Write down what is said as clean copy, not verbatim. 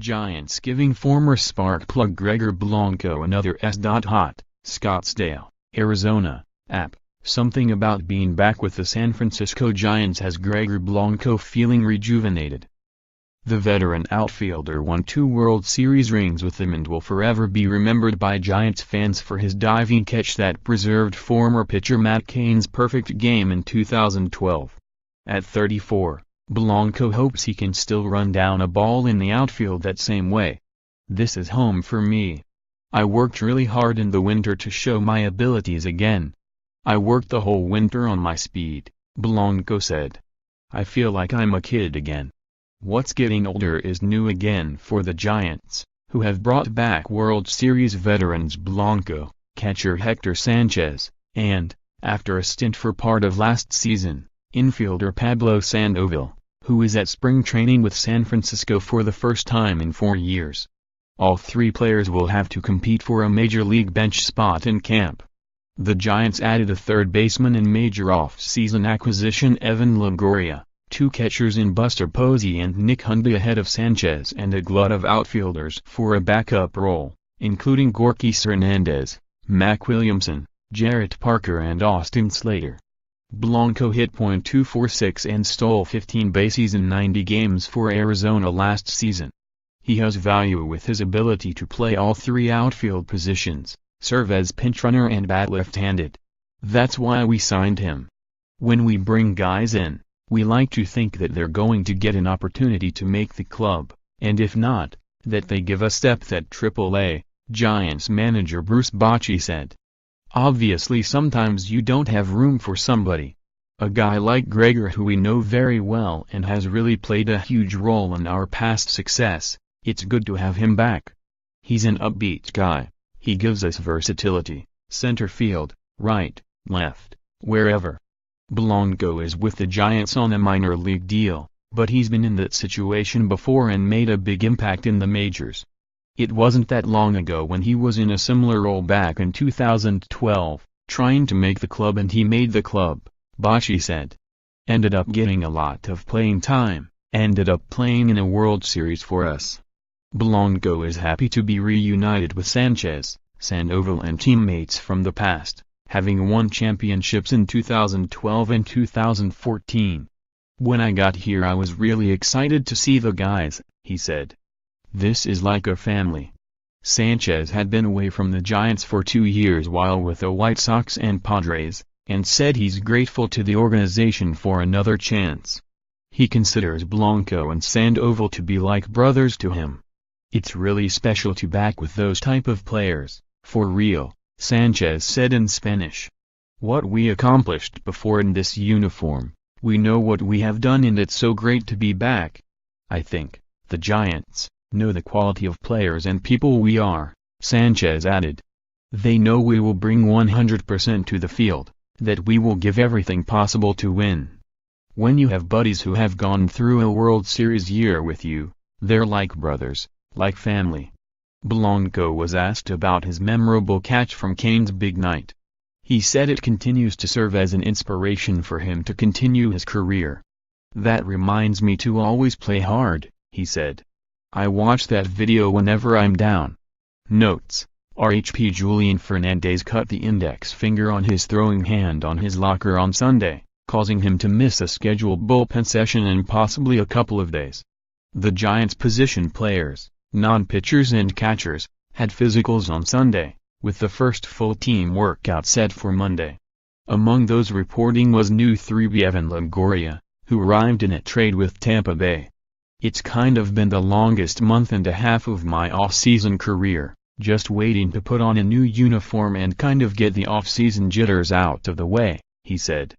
Giants giving former sparkplug Gregor Blanco another s.hot, Scottsdale, Arizona, app. Something about being back with the San Francisco Giants has Gregor Blanco feeling rejuvenated. The veteran outfielder won 2 World Series rings with them and will forever be remembered by Giants fans for his diving catch that preserved former pitcher Matt Cain's perfect game in 2012. At 34, Blanco hopes he can still run down a ball in the outfield that same way. "This is home for me. I worked really hard in the winter to show my abilities again. I worked the whole winter on my speed," Blanco said. "I feel like I'm a kid again." What's getting older is new again for the Giants, who have brought back World Series veterans Blanco, catcher Hector Sanchez, and, after a stint for part of last season, infielder Pablo Sandoval, who is at spring training with San Francisco for the first time in 4 years. All 3 players will have to compete for a major league bench spot in camp. The Giants added a third baseman in major off-season acquisition Evan Longoria, 2 catchers in Buster Posey and Nick Hundy ahead of Sanchez, and a glut of outfielders for a backup role, including Gorkys Hernandez, Mac Williamson, Jarrett Parker and Austin Slater. Blanco hit .246 and stole 15 bases in 90 games for Arizona last season. He has value with his ability to play all 3 outfield positions, serve as pinch runner and bat left-handed. That's why we signed him. When we bring guys in, we like to think that they're going to get an opportunity to make the club, and if not, that they give us depth at AAA, Giants manager Bruce Bochy said. "Obviously sometimes you don't have room for somebody. A guy like Gregor who we know very well and has really played a huge role in our past success, it's good to have him back. He's an upbeat guy. He gives us versatility, center field, right, left, wherever." Blanco is with the Giants on a minor league deal, but he's been in that situation before and made a big impact in the majors. It wasn't that long ago when he was in a similar role back in 2012, trying to make the club, and he made the club, Bochy said. "Ended up getting a lot of playing time, ended up playing in a World Series for us." Blanco is happy to be reunited with Sanchez, Sandoval and teammates from the past, having won championships in 2012 and 2014. "When I got here I was really excited to see the guys," he said. "This is like a family." Sanchez had been away from the Giants for 2 years while with the White Sox and Padres, and said he's grateful to the organization for another chance. He considers Blanco and Sandoval to be like brothers to him. "It's really special to back with those type of players, for real," Sanchez said in Spanish. "What we accomplished before in this uniform, we know what we have done and it's so great to be back. I think, the Giants, know the quality of players and people we are," Sanchez added. "They know we will bring 100% to the field, that we will give everything possible to win. When you have buddies who have gone through a World Series year with you, they're like brothers, like family." Blanco was asked about his memorable catch from Cain's big night. He said it continues to serve as an inspiration for him to continue his career. "That reminds me to always play hard," he said. "I watch that video whenever I'm down." Notes: RHP Julian Fernandez cut the index finger on his throwing hand on his locker on Sunday, causing him to miss a scheduled bullpen session and possibly a couple of days. The Giants' position players, non-pitchers and catchers, had physicals on Sunday, with the first full team workout set for Monday. Among those reporting was new 3B Evan Longoria, who arrived in a trade with Tampa Bay. "It's kind of been the longest month and a half of my off-season career, just waiting to put on a new uniform and kind of get the off-season jitters out of the way," he said.